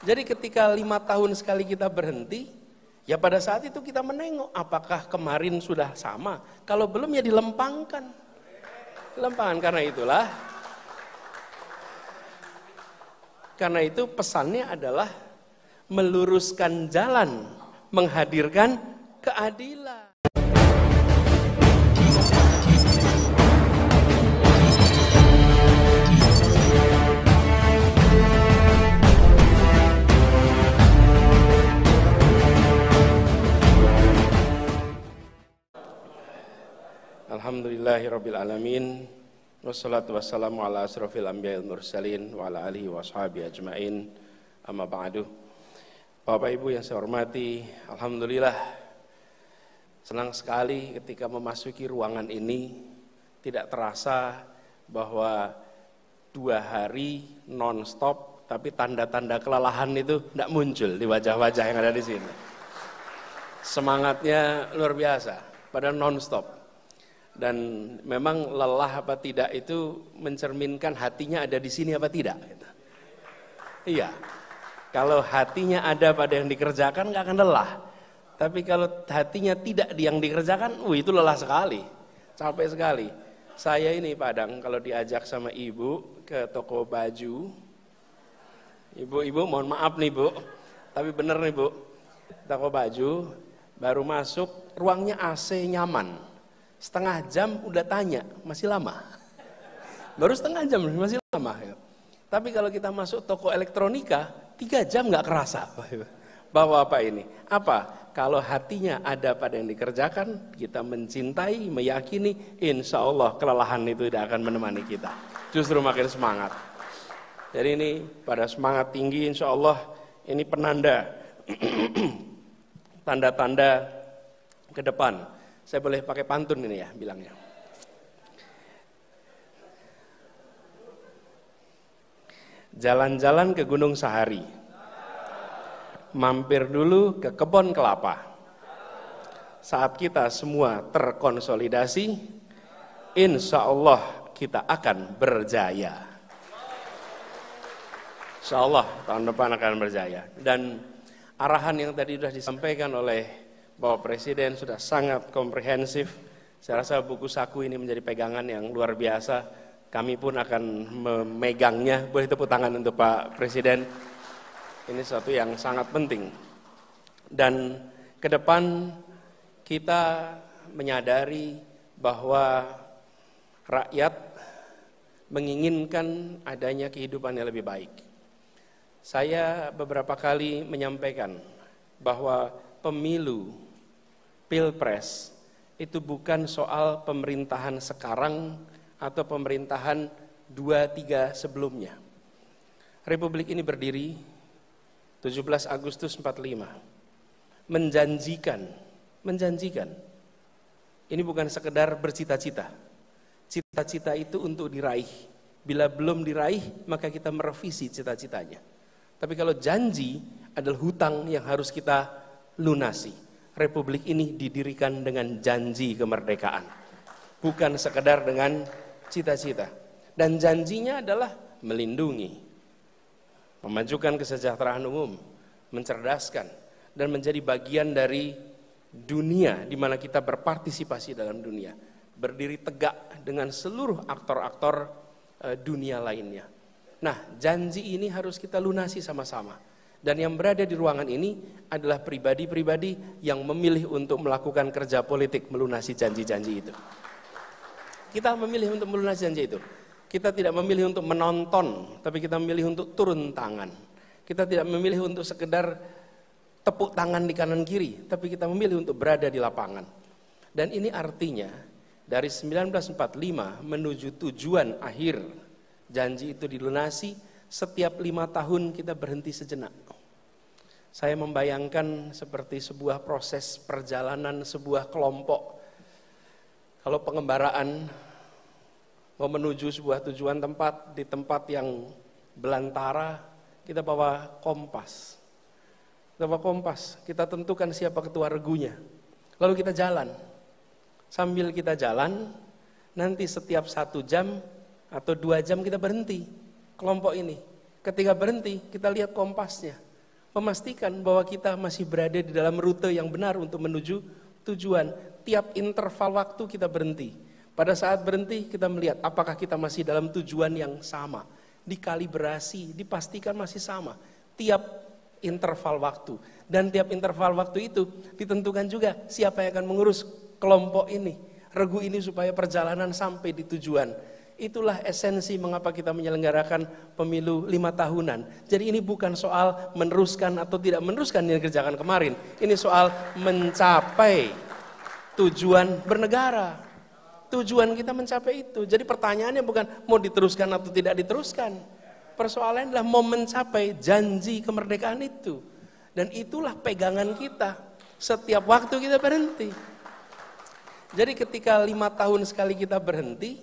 Jadi ketika 5 tahun sekali kita berhenti, ya pada saat itu kita menengok apakah kemarin sudah sama. Kalau belum ya dilempangkan. Dilempangkan karena itu pesannya adalah meluruskan jalan, menghadirkan keadilan. Alhamdulillahirabbil alamin. Wassalatu wassalamu ala asrofil anbiya'il mursalin wa ala alihi wa ashabihi ajmain. Amma ba'du. Bapak Ibu yang saya hormati, alhamdulillah senang sekali ketika memasuki ruangan ini tidak terasa bahwa 2 hari non-stop, tapi tanda-tanda kelelahan itu tidak muncul di wajah-wajah yang ada di sini. Semangatnya luar biasa, pada non-stop. Dan memang lelah apa tidak itu mencerminkan hatinya ada di sini apa tidak. Iya, kalau hatinya ada pada yang dikerjakan nggak akan lelah. Tapi kalau hatinya tidak di yang dikerjakan, itu lelah sekali, capek sekali. Saya ini Padang kalau diajak sama ibu ke toko baju, ibu mohon maaf nih bu, tapi bener nih bu, toko baju baru masuk ruangnya AC nyaman. Setengah jam udah tanya, masih lama. Baru setengah jam, masih lama. Tapi kalau kita masuk toko elektronika, 3 jam nggak kerasa. Bahwa apa ini? Apa? Kalau hatinya ada pada yang dikerjakan, kita mencintai, meyakini, insya Allah kelelahan itu tidak akan menemani kita. Justru makin semangat. Jadi ini pada semangat tinggi, insya Allah ini penanda, tanda-tanda ke depan. Saya boleh pakai pantun ini ya bilangnya. Jalan-jalan ke Gunung Sahari, mampir dulu ke kebun kelapa. Saat kita semua terkonsolidasi, insya Allah kita akan berjaya. Insya Allah tahun depan akan berjaya. Dan arahan yang tadi sudah disampaikan oleh Bapak Presiden sudah sangat komprehensif. Saya rasa buku saku ini menjadi pegangan yang luar biasa. Kami pun akan memegangnya. Boleh tepuk tangan untuk Pak Presiden. Ini sesuatu yang sangat penting. Dan ke depan kita menyadari bahwa rakyat menginginkan adanya kehidupan yang lebih baik. Saya beberapa kali menyampaikan bahwa pemilu, pilpres, itu bukan soal pemerintahan sekarang atau pemerintahan 2-3 sebelumnya. Republik ini berdiri 17 Agustus 45, menjanjikan. Ini bukan sekedar bercita-cita. Cita-cita itu untuk diraih. Bila belum diraih, maka kita merevisi cita-citanya. Tapi kalau janji adalah hutang yang harus kita lunasi. Republik ini didirikan dengan janji kemerdekaan, bukan sekedar dengan cita-cita. Dan janjinya adalah melindungi, memajukan kesejahteraan umum, mencerdaskan, dan menjadi bagian dari dunia di mana kita berpartisipasi dalam dunia, berdiri tegak dengan seluruh aktor-aktor dunia lainnya. Nah, janji ini harus kita lunasi sama-sama. Dan yang berada di ruangan ini adalah pribadi-pribadi yang memilih untuk melakukan kerja politik melunasi janji-janji itu. Kita memilih untuk melunasi janji itu. Kita tidak memilih untuk menonton, tapi kita memilih untuk turun tangan. Kita tidak memilih untuk sekedar tepuk tangan di kanan kiri, tapi kita memilih untuk berada di lapangan. Dan ini artinya dari 1945 menuju tujuan akhir janji itu dilunasi, setiap 5 tahun kita berhenti sejenak. Saya membayangkan seperti sebuah proses perjalanan sebuah kelompok. Kalau pengembaraan mau menuju sebuah tujuan tempat, di tempat yang belantara, kita bawa kompas. Kita tentukan siapa ketua regunya. Lalu kita jalan. Sambil kita jalan, nanti setiap 1 jam atau 2 jam kita berhenti. Kelompok ini. Ketika berhenti, kita lihat kompasnya. memastikan bahwa kita masih berada di dalam rute yang benar untuk menuju tujuan. Tiap interval waktu kita berhenti. Pada saat berhenti kita melihat apakah kita masih dalam tujuan yang sama. Dikalibrasi, dipastikan masih sama. Tiap interval waktu. Dan tiap interval waktu itu ditentukan juga siapa yang akan mengurus kelompok ini, regu ini supaya perjalanan sampai di tujuan. Itulah esensi mengapa kita menyelenggarakan pemilu 5 tahunan. Jadi ini bukan soal meneruskan atau tidak meneruskan yang dikerjakan kemarin. Ini soal mencapai tujuan bernegara. Tujuan kita mencapai itu. Jadi pertanyaannya bukan mau diteruskan atau tidak diteruskan. Persoalannya adalah mau mencapai janji kemerdekaan itu. Dan itulah pegangan kita. Setiap waktu kita berhenti. Jadi ketika 5 tahun sekali kita berhenti,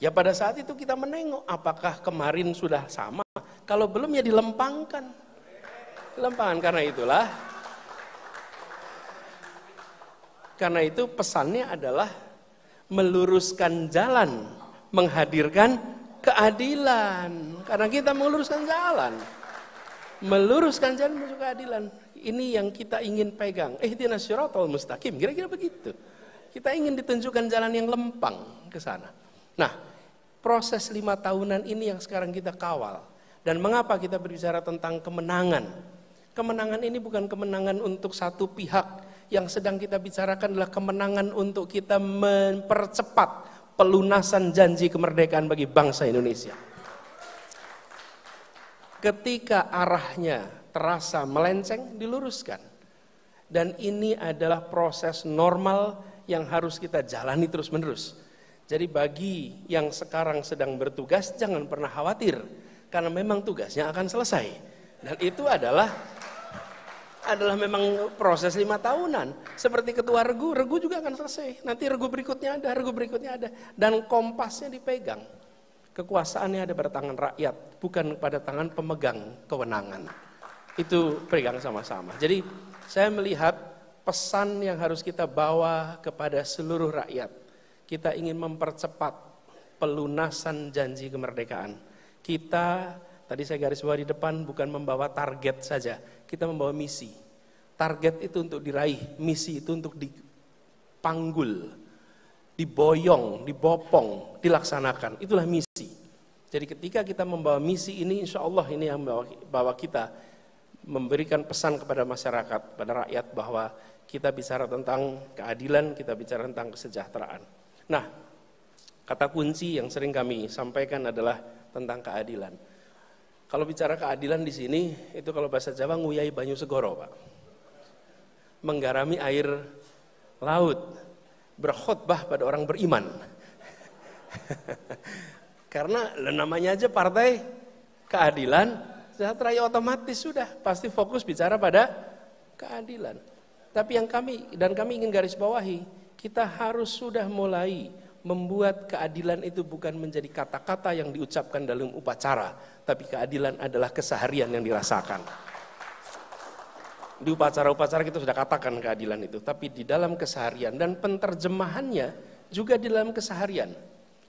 ya pada saat itu kita menengok apakah kemarin sudah sama. Kalau belum ya dilempangkan. Dilempangkan karena itu pesannya adalah meluruskan jalan, menghadirkan keadilan. Karena kita meluruskan jalan. Meluruskan jalan menuju keadilan. Ini yang kita ingin pegang. Ihdinas siratal mustaqim, kira-kira begitu. Kita ingin ditunjukkan jalan yang lempang ke sana. Nah, proses 5 tahunan ini yang sekarang kita kawal. Dan mengapa kita berbicara tentang kemenangan? Kemenangan ini bukan kemenangan untuk satu pihak. Yang sedang kita bicarakan adalah kemenangan untuk kita mempercepat pelunasan janji kemerdekaan bagi bangsa Indonesia. Ketika arahnya terasa melenceng, diluruskan. Dan ini adalah proses normal yang harus kita jalani terus-menerus. Jadi bagi yang sekarang sedang bertugas, jangan pernah khawatir. Karena memang tugasnya akan selesai. Dan itu adalah memang proses 5 tahunan. Seperti ketua regu juga akan selesai. Nanti regu berikutnya ada. Dan kompasnya dipegang. Kekuasaannya ada pada tangan rakyat, bukan pada tangan pemegang kewenangan. Itu pegang sama-sama. Jadi saya melihat pesan yang harus kita bawa kepada seluruh rakyat. Kita ingin mempercepat pelunasan janji kemerdekaan. Kita, tadi saya garis bawah di depan, bukan membawa target saja. Kita membawa misi. Target itu untuk diraih, misi itu untuk dipanggul, diboyong, dibopong, dilaksanakan. Itulah misi. Jadi ketika kita membawa misi ini, insya Allah ini yang membawa kita memberikan pesan kepada masyarakat, pada rakyat bahwa kita bicara tentang keadilan, kita bicara tentang kesejahteraan. Nah, kata kunci yang sering kami sampaikan adalah tentang keadilan. Kalau bicara keadilan di sini, itu kalau bahasa Jawa nguyai banyu segoro, Pak. Menggarami air laut, berkhutbah pada orang beriman. Karena namanya aja partai keadilan, sejahtera ya otomatis sudah pasti fokus bicara pada keadilan. Tapi yang kami ingin garis bawahi, kita harus sudah mulai membuat keadilan itu bukan menjadi kata-kata yang diucapkan dalam upacara, tapi keadilan adalah keseharian yang dirasakan. Di upacara-upacara kita sudah katakan keadilan itu, tapi di dalam keseharian dan penerjemahannya juga di dalam keseharian.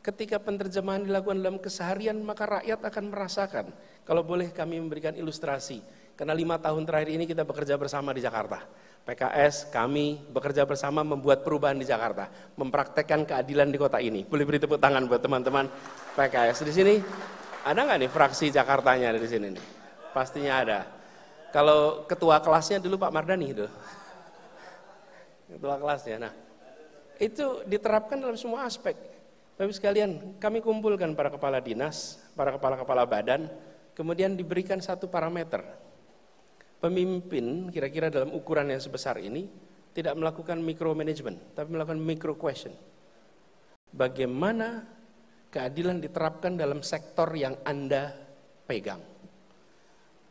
Ketika penerjemahan dilakukan dalam keseharian, maka rakyat akan merasakan. Kalau boleh kami memberikan ilustrasi, karena 5 tahun terakhir ini kita bekerja bersama di Jakarta. PKS, kami bekerja bersama membuat perubahan di Jakarta, mempraktekkan keadilan di kota ini. Boleh beri tepuk tangan buat teman-teman PKS di sini. Ada nggak nih fraksi Jakartanya di sini nih? Pastinya ada. Kalau ketua kelasnya dulu Pak Mardani itu, ketua kelasnya. Nah, itu diterapkan dalam semua aspek. Bapak sekalian, kami kumpulkan para kepala dinas, para kepala-kepala badan, kemudian diberikan satu parameter. Pemimpin kira-kira dalam ukuran yang sebesar ini tidak melakukan micromanagement, tapi melakukan micro question. Bagaimana keadilan diterapkan dalam sektor yang Anda pegang?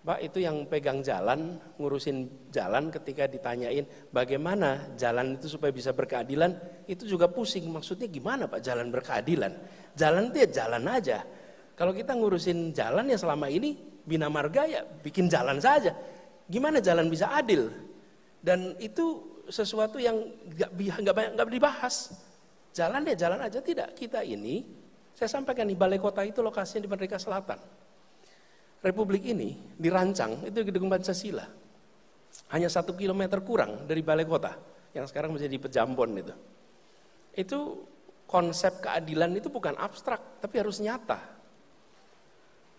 Pak, itu yang pegang jalan, ngurusin jalan, ketika ditanyain bagaimana jalan itu supaya bisa berkeadilan, itu juga pusing. Maksudnya gimana Pak jalan berkeadilan? Jalan itu ya jalan aja. Kalau kita ngurusin jalan ya selama ini Bina Marga ya bikin jalan saja. Gimana jalan bisa adil? Dan itu sesuatu yang nggak dibahas. Jalan ya jalan aja, tidak. Kita ini, saya sampaikan nih, balai kota itu lokasinya di Merdeka Selatan. Republik ini dirancang itu di Gedung Pancasila. hanya 1 kilometer kurang dari balai kota yang sekarang menjadi Pejambon itu. Itu konsep keadilan itu bukan abstrak, tapi harus nyata.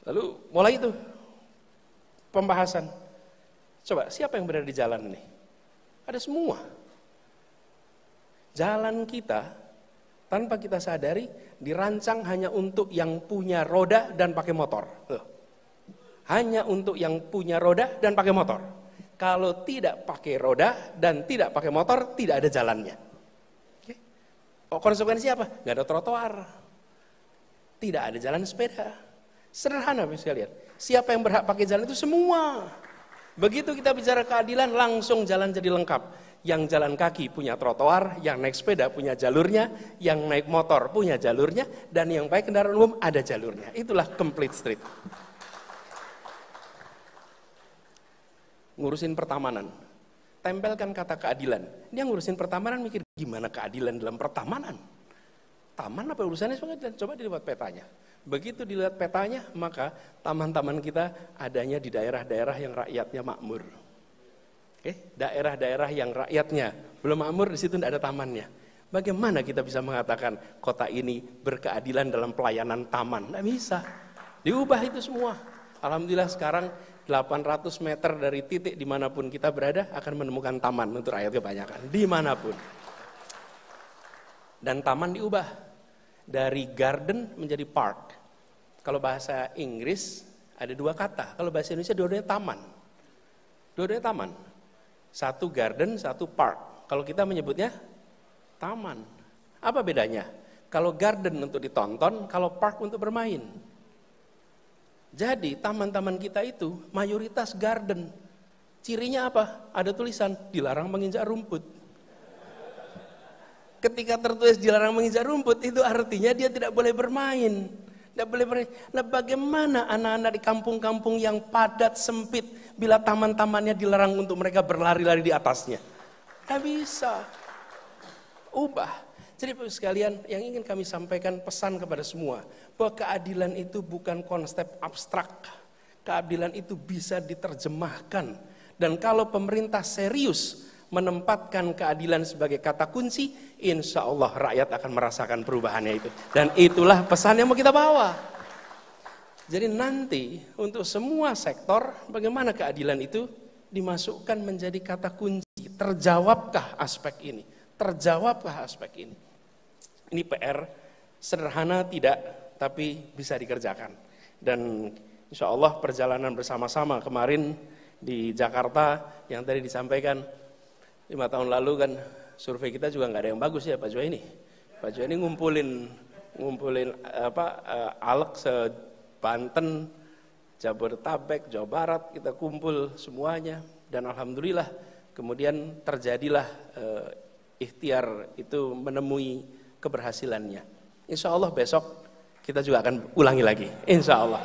Lalu mulai itu pembahasan. Coba siapa yang berada di jalan ini? Ada semua. Jalan kita tanpa kita sadari dirancang hanya untuk yang punya roda dan pakai motor. Hanya untuk yang punya roda dan pakai motor. Kalau tidak pakai roda dan tidak pakai motor, tidak ada jalannya. Oh, konsekuensinya apa? Nggak ada trotoar. Tidak ada jalan sepeda. Sederhana sekalian. Siapa yang berhak pakai jalan itu semua. Begitu kita bicara keadilan, langsung jalan jadi lengkap. Yang jalan kaki punya trotoar, yang naik sepeda punya jalurnya, yang naik motor punya jalurnya, dan yang pakai kendaraan umum ada jalurnya. Itulah complete street. Ngurusin pertamanan, tempelkan kata keadilan. Dia ngurusin pertamanan mikir gimana keadilan dalam pertamanan. Taman apa urusannya? Coba dilihat petanya. Begitu dilihat petanya, maka taman-taman kita adanya di daerah-daerah yang rakyatnya makmur. Daerah-daerah yang rakyatnya belum makmur, di situ tidak ada tamannya. Bagaimana kita bisa mengatakan kota ini berkeadilan dalam pelayanan taman? Tidak bisa. Diubah itu semua. Alhamdulillah sekarang 800 meter dari titik dimanapun kita berada akan menemukan taman untuk rakyat kebanyakan, dimanapun. Dan taman diubah dari garden menjadi park. Kalau bahasa Inggris ada 2 kata, kalau bahasa Indonesia dua-duanya taman. Dua-duanya taman. Satu garden, satu park. Kalau kita menyebutnya taman. Apa bedanya? Kalau garden untuk ditonton, kalau park untuk bermain. Jadi taman-taman kita itu mayoritas garden. Cirinya apa? Ada tulisan dilarang menginjak rumput. Ketika tertulis dilarang menginjak rumput, itu artinya dia tidak boleh bermain. Tidak boleh bermain. Nah, bagaimana anak-anak di kampung-kampung yang padat sempit bila taman-tamannya dilarang untuk mereka berlari-lari di atasnya? Tidak bisa. Ubah. Jadi Bapak sekalian, yang ingin kami sampaikan pesan kepada semua, bahwa keadilan itu bukan konsep abstrak. Keadilan itu bisa diterjemahkan. Dan kalau pemerintah serius menempatkan keadilan sebagai kata kunci, insya Allah rakyat akan merasakan perubahannya itu. Dan itulah pesan yang mau kita bawa. Jadi nanti untuk semua sektor, bagaimana keadilan itu dimasukkan menjadi kata kunci. Terjawabkah aspek ini? Terjawabkah aspek ini? Ini PR sederhana tidak, tapi bisa dikerjakan. Dan insya Allah perjalanan bersama-sama kemarin di Jakarta yang tadi disampaikan 5 tahun lalu kan survei kita juga nggak ada yang bagus ya Pak Joy ini. Pak Joy ini ngumpulin aleg se-Banten, Jabodetabek, Jawa Barat, kita kumpul semuanya dan alhamdulillah kemudian terjadilah ikhtiar itu menemui keberhasilannya. Insya Allah besok kita juga akan ulangi lagi, insya Allah.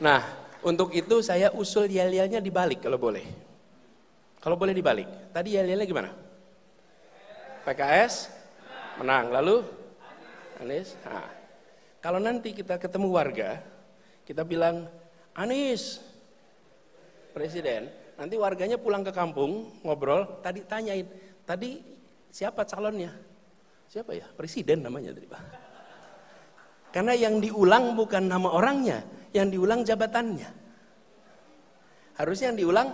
Nah, untuk itu saya usul yel-yelnya dibalik kalau boleh. Kalau boleh dibalik. Tadi yel-yelnya gimana? PKS menang, lalu Anies. Nah, kalau nanti kita ketemu warga, kita bilang Anies presiden, nanti warganya pulang ke kampung ngobrol, tadi tanyain, tadi siapa calonnya? Siapa ya? Presiden namanya tadi Pak. Karena yang diulang bukan nama orangnya, yang diulang jabatannya. Harusnya yang diulang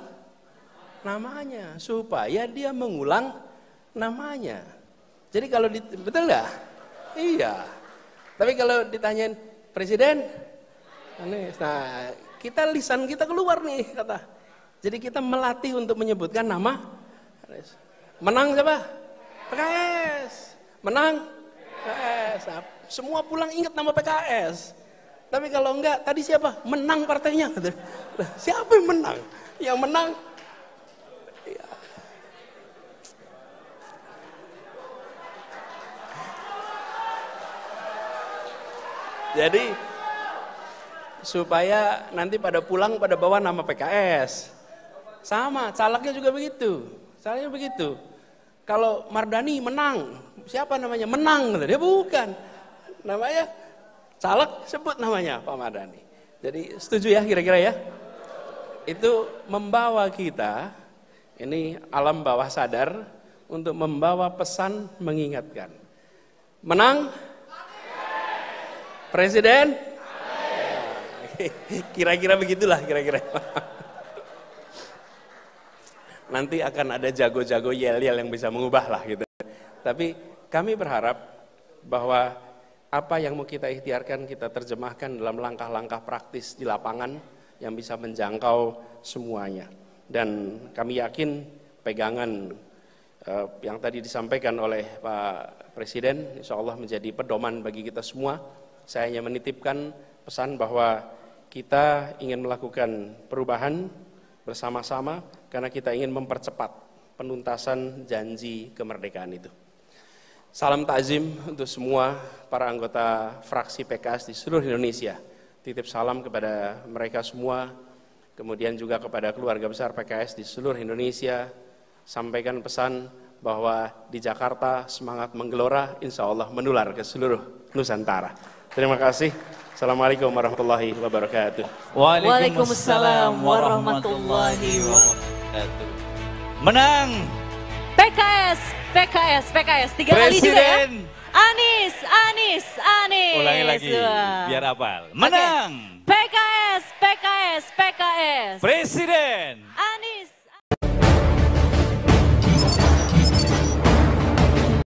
namanya, supaya dia mengulang namanya. Jadi kalau betul nggak? Iya. Tapi kalau ditanyain presiden, nah kita lisan kita keluar nih kata. Jadi kita melatih untuk menyebutkan nama. Menang siapa? PKS. Menang? PKS. Nah, semua pulang ingat nama PKS. Tapi kalau enggak, tadi siapa? Menang partainya. Siapa yang menang? Yang menang? Ya. Jadi, supaya nanti pada pulang pada bawa nama PKS. Sama, calegnya juga begitu. Calegnya begitu. Kalau Mardani menang, siapa namanya? Menang, dia bukan. Namanya caleg, sebut namanya Pak Mardani. Jadi setuju ya kira-kira ya? itu membawa kita, ini alam bawah sadar, untuk membawa pesan mengingatkan. Menang? Presiden? Kira-kira begitulah kira-kira. Nanti akan ada jago-jago yel-yel yang bisa mengubah lah gitu. Tapi kami berharap bahwa apa yang mau kita ikhtiarkan kita terjemahkan dalam langkah-langkah praktis di lapangan yang bisa menjangkau semuanya. Dan kami yakin pegangan yang tadi disampaikan oleh Pak Presiden insya Allah menjadi pedoman bagi kita semua. Saya hanya menitipkan pesan bahwa kita ingin melakukan perubahan bersama-sama karena kita ingin mempercepat penuntasan janji kemerdekaan itu. Salam takzim untuk semua para anggota fraksi PKS di seluruh Indonesia. Titip salam kepada mereka semua, kemudian juga kepada keluarga besar PKS di seluruh Indonesia. Sampaikan pesan bahwa di Jakarta semangat menggelora, insya Allah menular ke seluruh Nusantara. Terima kasih. Assalamualaikum warahmatullahi wabarakatuh. Waalaikumsalam warahmatullahi wabarakatuh. Menang PKS, PKS, PKS. 3 kali juga ya. Anies, Anies, Anies. Ulangi lagi, biar hafal. Menang PKS, PKS, PKS. Presiden.